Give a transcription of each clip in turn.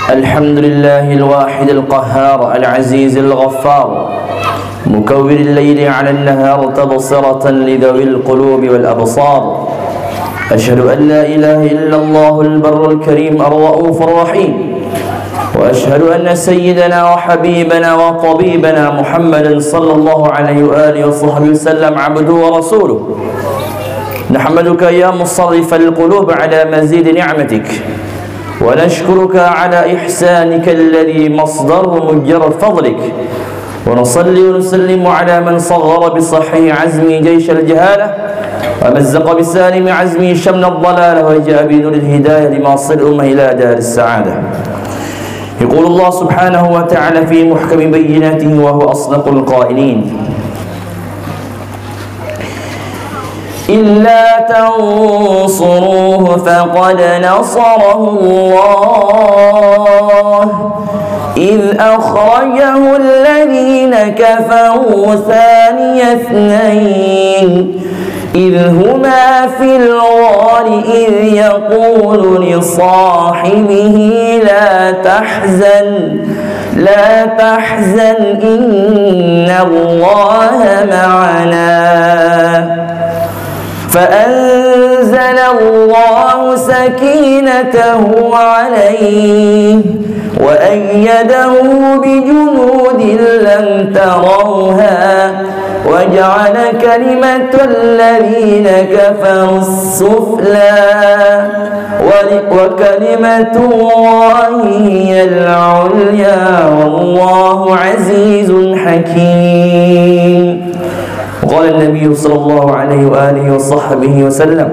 الحمد لله الواحد القهار العزيز الغفار مكور الليل على النهار تبصرة لذوي القلوب والأبصار أشهد أن لا إله إلا الله البر الكريم الرؤوف الرحيم وأشهد أن سيدنا وحبيبنا وطبيبنا محمدا صلى الله عليه وآله وصحبه وسلم عبده ورسوله نحمدك يا مصرف القلوب على مزيد نعمتك ونشكرك على إحسانك الذي مصدره مجرد فضلك ونصلي ونسلم على من صغر بصحيح عزمي جيش الجهالة ومزق بسالم عزمي شمل الضلالة وجاء بنور الهداية لماصر الأمة إلى دار السعادة. يقول الله سبحانه وتعالى في محكم بيناته وهو أصدق القائلين إلا تنصروه فقد نصره الله إذ أخرجه الذين كفروا ثاني اثنين إذ هما في الغار إذ يقول لصاحبه لا تحزن إن الله معنا فأنزل الله سكينته عليه وأيده بجنود لم تروها وجعل كلمة الذين كفروا السفلى وكلمة الله هي العليا والله عزيز حكيم. قال النبي صلى الله عليه وآله وصحبه وسلم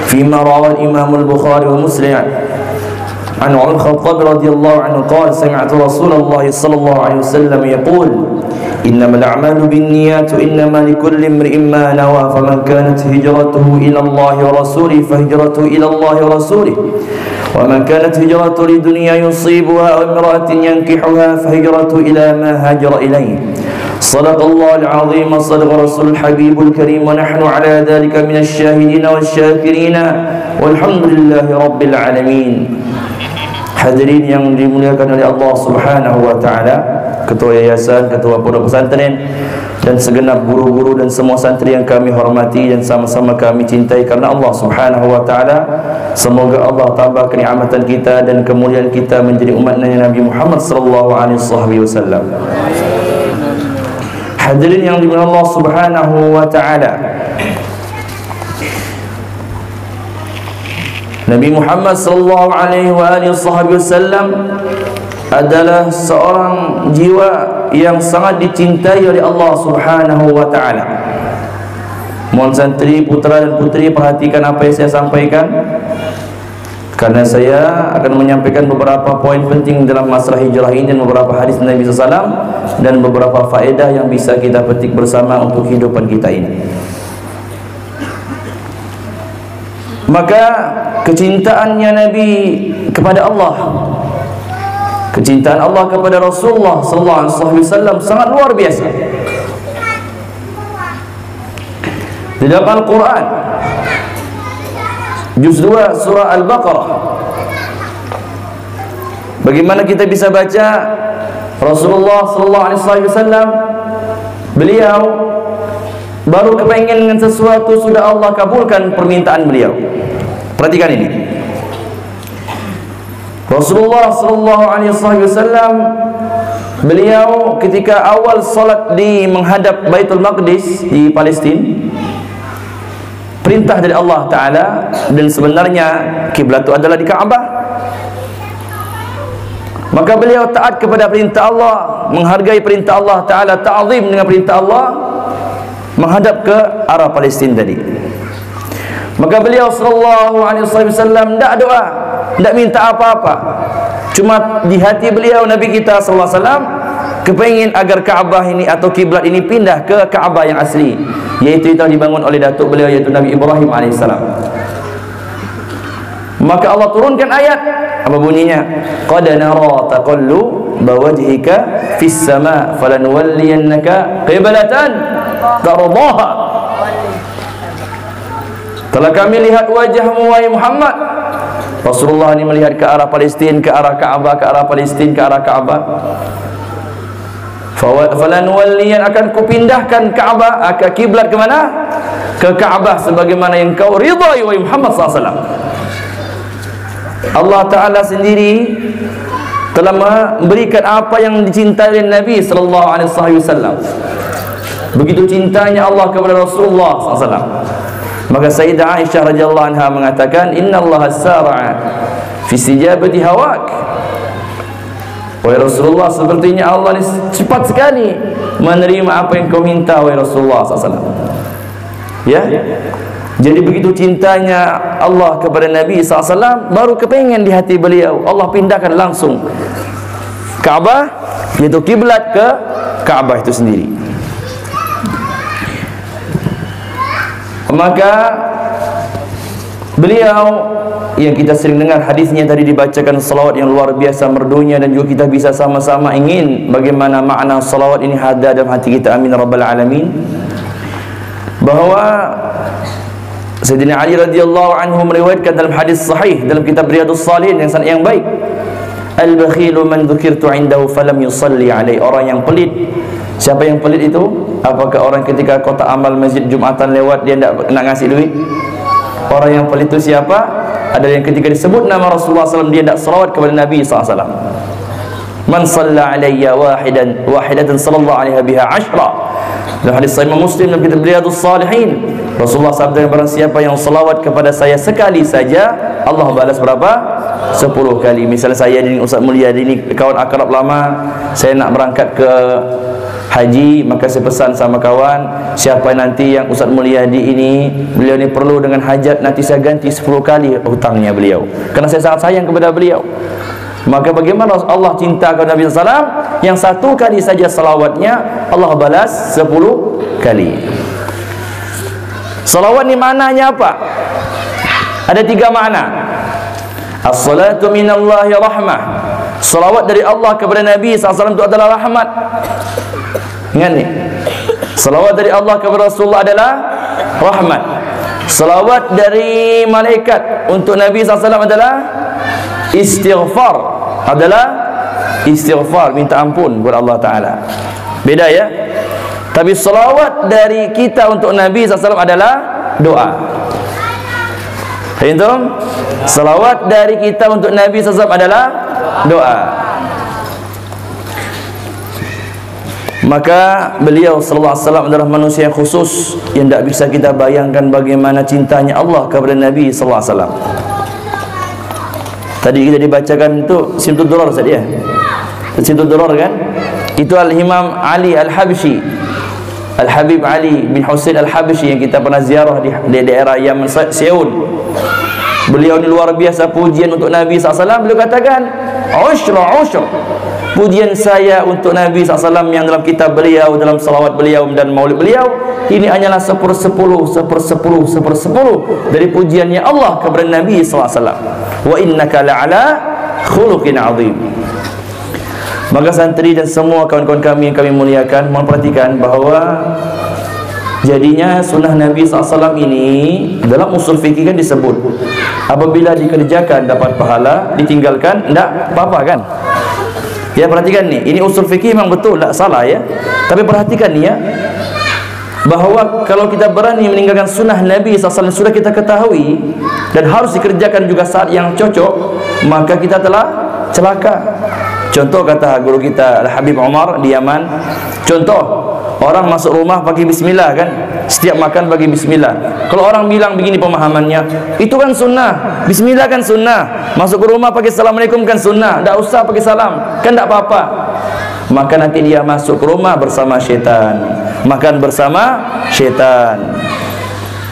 فيما روى الإمام البخاري ومسلم عن عمر الخطاب رضي الله عنه قال سمعت رسول الله صلى الله عليه وسلم يقول إنما الأعمال بالنيات وإنما لكل امرئ ما نوى فمن كانت هجرته إلى الله ورسوله فهجرته إلى الله ورسوله ومن كانت هجرته لدنيا يصيبها أو امرأة ينكحها فهجرته إلى ما هاجر إليه. صدق الله العظيم وصدق رسول الحبيب الكريم ونحن على ذلك من الشاهدين والشاكرين والحمد لله رب العالمين. Hadirin yang dimuliakan oleh Allah Subhanahu wa taala, ketua yayasan, ketua pondok pesantren dan segenap guru-guru dan semua santri yang kami hormati dan sama-sama kami cintai karena Allah Subhanahu wa taala. Semoga Allah tambah kenikmatan kita dan kemuliaan kita menjadi umat Nabi Muhammad sallallahu alaihi wasallam. Hadirin yang dimuliakan Allah Subhanahu wa taala, Nabi Muhammad sallallahu alaihi wasallam adalah seorang jiwa yang sangat dicintai oleh Allah Subhanahu wa taala. Mohon santri, putra dan putri perhatikan apa yang saya sampaikan, karena saya akan menyampaikan beberapa poin penting dalam masalah hijrah ini dan beberapa hadis Nabi SAW dan beberapa faedah yang bisa kita petik bersama untuk kehidupan kita ini. Maka kecintaannya Nabi kepada Allah, kecintaan Allah kepada Rasulullah sallallahu alaihi wasallam sangat luar biasa. Di dalam Al-Quran juz 2 surah Al-Baqarah, bagaimana kita bisa baca Rasulullah sallallahu alaihi wasallam, beliau baru kepengen dengan sesuatu sudah Allah kabulkan permintaan beliau. Perhatikan ini. Rasulullah sallallahu alaihi wasallam, beliau ketika awal salat di menghadap Baitul Maqdis di Palestina, perintah dari Allah Ta'ala, dan sebenarnya kiblat itu adalah di Ka'bah. Maka beliau taat kepada perintah Allah, menghargai perintah Allah Ta'ala, ta'zim dengan perintah Allah, menghadap ke arah Palestina tadi. Maka beliau sallallahu alaihi wasallam tidak doa, tidak minta apa-apa. Cuma di hati beliau, Nabi kita sallallahu alaihi wasallam kepingin agar Ka'bah ini atau kiblat ini pindah ke Ka'bah yang asli, yaitu yang dibangun oleh datuk beliau, yaitu Nabi Ibrahim alaihissalam. Maka Allah turunkan ayat, apa bunyinya? Qad nara taqallu bawajhika fis sama falanuwalliyannaka qiblatan tardaha. Telah kami lihat wajahmu wahai Muhammad Rasulullah ni melihat ke arah Palestin, ke arah Kaabah, ke arah Palestin, ke arah Kaabah. Falanuwalliyan, akan kupindahkan Kaabah, akan kiblat ke mana? Ke Kaabah sebagaimana yang kau ridai wahai Muhammad SAW. Allah Ta'ala sendiri telah memberikan apa yang dicintai oleh Nabi sallallahu alaihi wasallam. Begitu cintanya Allah kepada Rasulullah SAW. Maka Sayyidah Aisyah radhiyallahu anha mengatakan, Inna Allah sara'a fi istijabati hawak. Wahai Rasulullah, sepertinya Allah ni cepat sekali menerima apa yang kau minta wahai Rasulullah SAW. Ya, jadi begitu cintanya Allah kepada Nabi SAW, baru kepengen di hati beliau, Allah pindahkan langsung Kaabah, yaitu kiblat ke Kaabah itu sendiri. Maka beliau yang kita sering dengar hadisnya tadi dibacakan, salawat yang luar biasa merdunya, dan juga kita bisa sama-sama ingin bagaimana makna salawat ini ada dalam hati kita. Amin rabbal alamin. Bahwa Sayyidina Ali radhiyallahu anhu meriwayatkan dalam hadis sahih dalam kitab Riyadhus Shalihin yang sanad yang baik, al-bakhilu man dzukirtu indahu falam yusalli alaihi. Orang yang pelit, siapa yang pelit itu? Apakah orang ketika kotak amal masjid Jumatan lewat dia nak ngasih duit? Orang yang pelit itu siapa? Ada yang ketika disebut nama Rasulullah SAW dia tidak salawat kepada Nabi SAW. Man shalla alayya wahidatan sallallahu alaiha biha 10. Dalam hadis Sahih Muslim dalam kitab Riyadhus Shalihin, Rasulullah SAW, barang siapa yang salawat kepada saya sekali saja, Allah balas berapa? 10 kali. Misalnya saya ini Ustaz Mulyadi ini kawan akrab lama, saya nak berangkat ke haji, maka saya pesan sama kawan, siapa nanti yang Ustaz Mulyadi ini, beliau ni perlu dengan hajat, nanti saya ganti 10 kali hutangnya beliau, kerana saya sangat sayang kepada beliau. Maka bagaimana Allah cinta kepada Nabi SAW, yang 1 kali saja salawatnya Allah balas 10 kali. Salawat ni maknanya apa? Ada 3 makna. As-salatu minallahi rahmah. Salawat dari Allah kepada Nabi SAW itu adalah rahmat. Ingat ni, salawat dari Allah kepada Rasulullah adalah rahmat. Salawat dari malaikat untuk Nabi SAW adalah istighfar, minta ampun kepada Allah Ta'ala. Beda ya. Tapi salawat dari kita untuk Nabi SAW adalah doa. Itu salawat dari kita untuk Nabi SAW adalah doa. Maka beliau sallallahu alaihi wasallam adalah manusia yang khusus, yang tidak bisa kita bayangkan bagaimana cintanya Allah kepada Nabi sallallahu alaihi wasallam. Tadi kita dibacakan itu Simtud Durar tadi ya. Simtud Durar kan? Itu Al-Imam Ali Al-Habsyi, Al-Habib Ali bin Husain Al-Habsyi yang kita pernah ziarah di daerah Yaman, Seoul. Beliau ni luar biasa pujian untuk Nabi SAW. Beliau katakan, Usyr pujian saya untuk Nabi SAW yang dalam kitab beliau, dalam salawat beliau dan maulid beliau, ini hanyalah 1/10 dari pujiannya Allah kepada Nabi SAW. Wa innaka la'ala khuluqin azim. Maka santri dan semua kawan-kawan kami yang kami muliakan, mohon perhatikan bahawa jadinya sunnah Nabi SAW ini dalam usul fikih kan disebut, apabila dikerjakan dapat pahala, ditinggalkan tidak apa-apa kan. Ya, perhatikan ni, ini usul fikih memang betul, tak salah ya. Tapi perhatikan ni ya, bahawa kalau kita berani meninggalkan sunnah Nabi SAW sudah kita ketahui dan harus dikerjakan juga saat yang cocok, maka kita telah celaka. Contoh kata guru kita Al-Habib Umar di Yaman, contoh orang masuk rumah pakai bismillah kan, setiap makan bagi bismillah. Kalau orang bilang begini pemahamannya, itu kan sunnah, bismillah kan sunnah, masuk ke rumah pakai assalamualaikum kan sunnah, tak usah pakai salam kan tak apa-apa. Maka nanti dia masuk ke rumah bersama syaitan, makan bersama syaitan,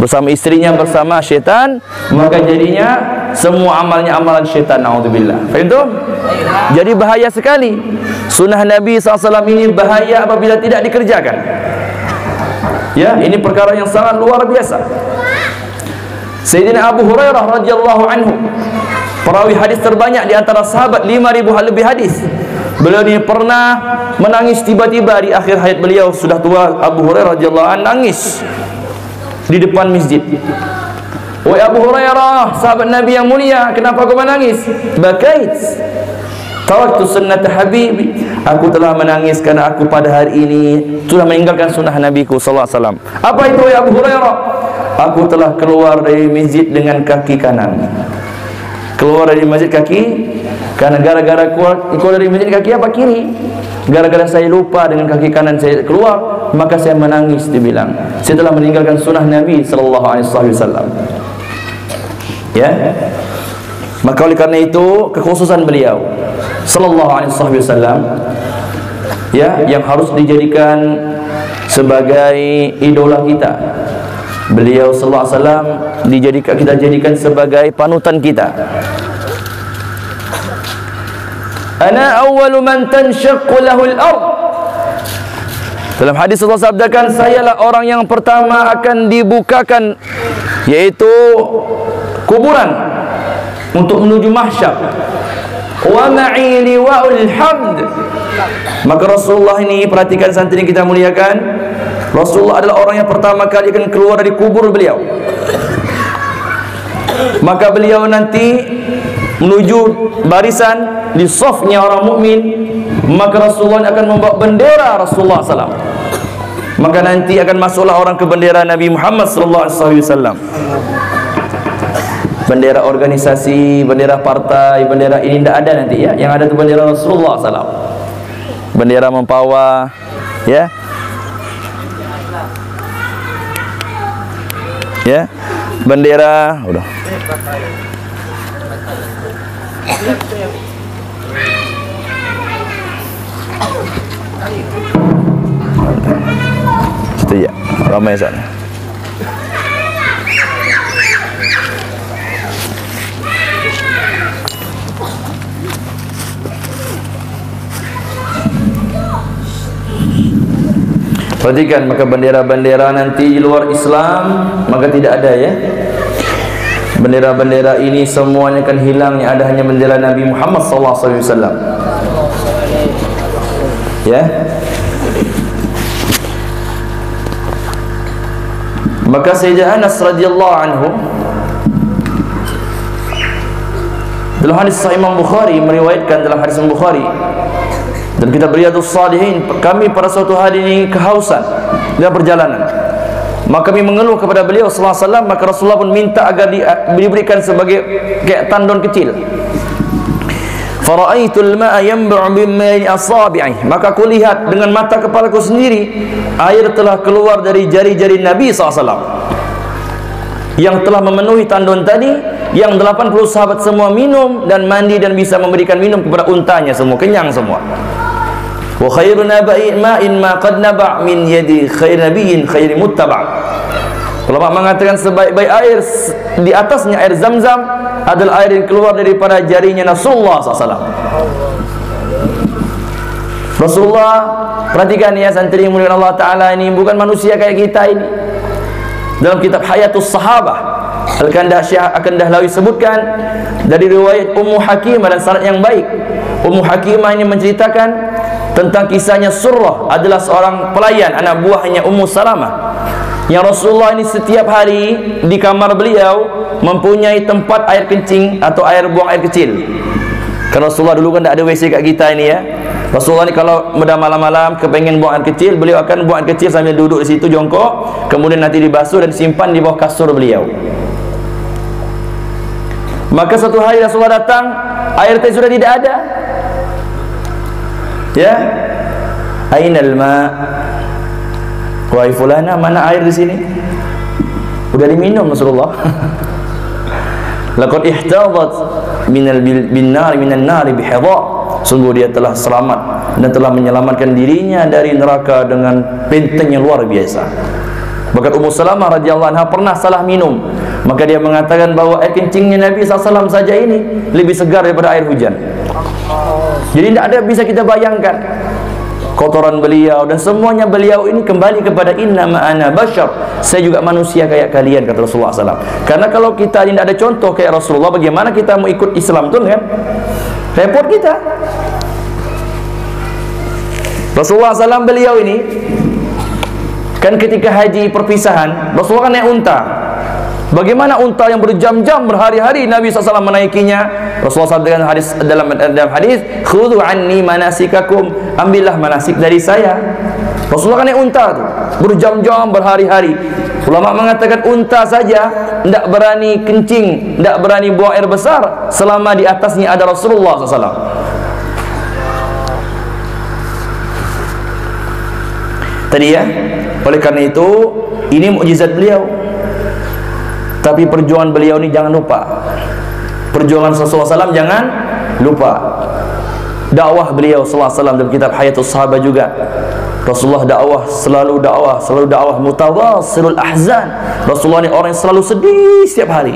bersama istrinya bersama syaitan, maka jadinya semua amalnya amalan syaitan. Naudzubillah. Faham tu? Jadi bahaya sekali. Sunnah Nabi SAW ini bahaya apabila tidak dikerjakan. Ya, ini perkara yang sangat luar biasa. Sayyidina Abu Hurairah radhiyallahu anhu, perawi hadis terbanyak di antara sahabat, 5.000 lebih hadis. Beliau ini pernah menangis tiba-tiba di akhir hayat beliau, sudah tua Abu Hurairah radhiyallahu anhu nangis di depan masjid. Wahai Abu Hurairah, sahabat Nabi yang mulia, kenapa kau menangis? Bakait taraktu sunnata habibi, aku telah menangis karena aku pada hari ini sudah meninggalkan sunnah Nabiku sallallahu alaihi wasallam. Apa itu ya Abu Hurairah? Aku telah keluar dari masjid dengan kaki kanan. Keluar dari masjid kaki kanan. Gara-gara keluar dari masjid kaki apa? Kiri. Gara-gara saya lupa dengan kaki kanan saya keluar, maka saya menangis, dibilang. Saya telah meninggalkan sunnah Nabi sallallahu alaihi wasallam. Ya. Maka oleh karena itu kekhususan beliau sallallahu alaihi wasallam, ya, yang harus dijadikan sebagai idola kita. Beliau sallallahu alaihi wasallam kita jadikan sebagai panutan kita. Ana awwalu man tanshaqqu lahul ard. Dalam hadis Allah sabdakan, sayalah orang yang pertama akan dibukakan, yaitu kuburan untuk menuju mahsyar. Wa ma'i liwa'ul hamd. Maka Rasulullah ini, perhatikan santri yang kita muliakan, Rasulullah adalah orang yang pertama kali akan keluar dari kubur beliau. Maka beliau nanti menuju barisan di safnya orang mukmin. Maka Rasulullah akan membawa bendera Rasulullah SAW. Maka nanti akan masuklah orang ke bendera Nabi Muhammad SAW. Bendera organisasi, bendera partai, bendera ini tidak ada nanti, ya. Yang ada itu bendera Rasulullah SAW. Bendera Mempawah, ya. Ya. Bendera udah. Situ ya, ramai sana. Perhatikan, maka bendera-bendera nanti di luar Islam maka tidak ada, ya. Bendera-bendera ini semuanya akan hilang, yang ada hanya bendera Nabi Muhammad SAW. Ya. Maka Sayyidina Anas radhiyallahu anhu dalam hadis Sahih Imam Bukhari, meriwayatkan dalam hadis Imam Bukhari, dan kita Riyadhus Shalihin, kami pada suatu hari ini kehausan dalam perjalanan. Maka kami mengeluh kepada beliau sallallahu alaihi wasallam, maka Rasulullah pun minta agar diberikan sebagai kayak tandon kecil. Fara'aitul ma'a yanbu'u min asabi'i, maka aku lihat dengan mata kepalaku sendiri air telah keluar dari jari-jari Nabi SAW yang telah memenuhi tandon tadi, yang 80 sahabat semua minum dan mandi dan bisa memberikan minum kepada untanya semua, kenyang semua. Wa khairu naba'in ma'in ma qad naba' min yadi khair nabiyyin khairi muttaba'. Ulama mengatakan sebaik-baik air di atasnya air Zam-Zam adalah air yang keluar daripada jarinya Rasulullah SAW. Rasulullah, perhatikan ya santri yang mulia Allah Ta'ala, ini bukan manusia kayak kita ini. Dalam kitab Hayatus Sahabah Al-Kandasyah akan Dahlawi sebutkan dari riwayat Ummu Hakimah dan sanad yang baik. Ummu Hakimah ini menceritakan tentang kisahnya Surrah, adalah seorang pelayan anak buahnya Ummu Salamah, yang Rasulullah ini setiap hari di kamar beliau mempunyai tempat air kencing atau air buang air kecil. Karena Rasulullah dulu kan tidak ada WC kat kita ini, ya. Rasulullah ni kalau pada malam-malam kepengen buang air kecil, beliau akan buang air kecil sambil duduk di situ jongkok, kemudian nanti dibasuh dan disimpan di bawah kasur beliau. Maka satu hari Rasulullah datang, air teh sudah tidak ada. Ya, ainal ma, wahai fulana, mana air di sini? Sudah diminum Rasulullah. Laqad ihtadat minal binar minan nar bihidha. Sungguh dia telah selamat dan telah menyelamatkan dirinya dari neraka dengan benteng yang luar biasa. Bahkan Ummu Salamah radhiyallahu anha pernah salah minum, maka dia mengatakan bahwa air kencingnya Nabi SAW saja ini lebih segar daripada air hujan. Jadi tidak ada bisa kita bayangkan kotoran beliau, dan semuanya beliau ini kembali kepada innama ana bashar, saya juga manusia kayak kalian, kata Rasulullah SAW. Karena kalau kita tidak ada contoh kayak Rasulullah, bagaimana kita mau ikut Islam tuh, kan? Repot kita. Rasulullah SAW beliau ini kan ketika haji perpisahan, Rasulullah kan naik unta. Bagaimana unta yang berjam-jam, berhari-hari Nabi SAW menaikinya? Rasulullah SAW dengan hadis, dalam hadis, khudhu anni manasikakum, ambillah manasik dari saya. Rasulullah kan naik unta tu berjam-jam, berhari-hari. Ulama mengatakan unta saja tidak berani kencing, tidak berani buang air besar selama di atasnya ada Rasulullah SAW. Tadi ya, oleh karena itu ini mukjizat beliau. Tapi perjuangan beliau ini jangan lupa. Perjuangan Rasulullah SAW jangan lupa. Dakwah beliau sallallahu alaihi wasallam dalam kitab Hayatus Sahabat juga. Rasulullah selalu dakwah mutawassilul ahzan. Rasulullah ini orang yang selalu sedih setiap hari.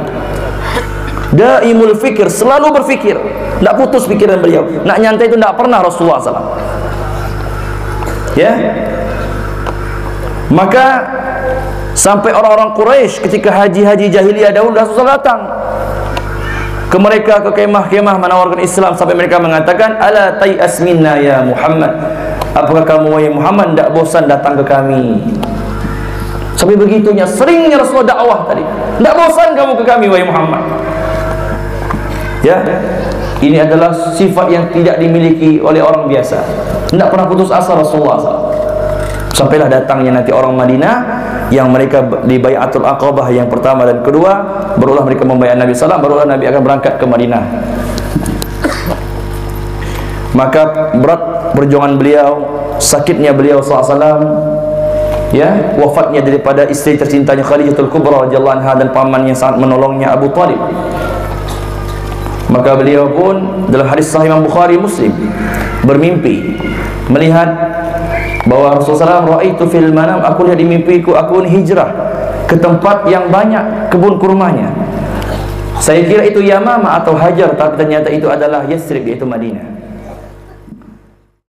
Daimul fikir, selalu berfikir, tidak putus pikiran beliau. Nak nyantai itu tidak pernah Rasulullah SAW. Ya. Maka sampai orang-orang Quraisy ketika haji jahiliyah dahulu Rasulullah datang ke mereka, ke kemah-kemah menawarkan Islam, sampai mereka mengatakan, ala tay'as minna ya Muhammad, apakah kamu wahai Muhammad tidak bosan datang ke kami? Sampai begitunya seringnya Rasulullah dakwah tadi, tidak bosan kamu ke kami wahai Muhammad. Ya, ini adalah sifat yang tidak dimiliki oleh orang biasa. Tidak pernah putus asa Rasulullah SAW. Sampailah datangnya nanti orang Madinah yang mereka di Bai'atul Aqabah yang pertama dan kedua, barulah mereka membaiat Nabi SAW, barulah Nabi akan berangkat ke Madinah. Maka berat perjuangan beliau, sakitnya beliau SAW, ya, wafatnya daripada istri tercintanya Khadijatul Kubra radhiyallahu anha dan paman yang sangat menolongnya Abu Talib. Maka beliau pun dalam hadis sahih Imam Bukhari Muslim bermimpi melihat bahwa Rasulullah SAW, ra'aitu fil manam, aku lihat di mimpiku aku hijrah ke tempat yang banyak kebun kurmanya. Saya kira itu Yamamah atau Hajar, tapi ternyata itu adalah Yathrib, yaitu Madinah.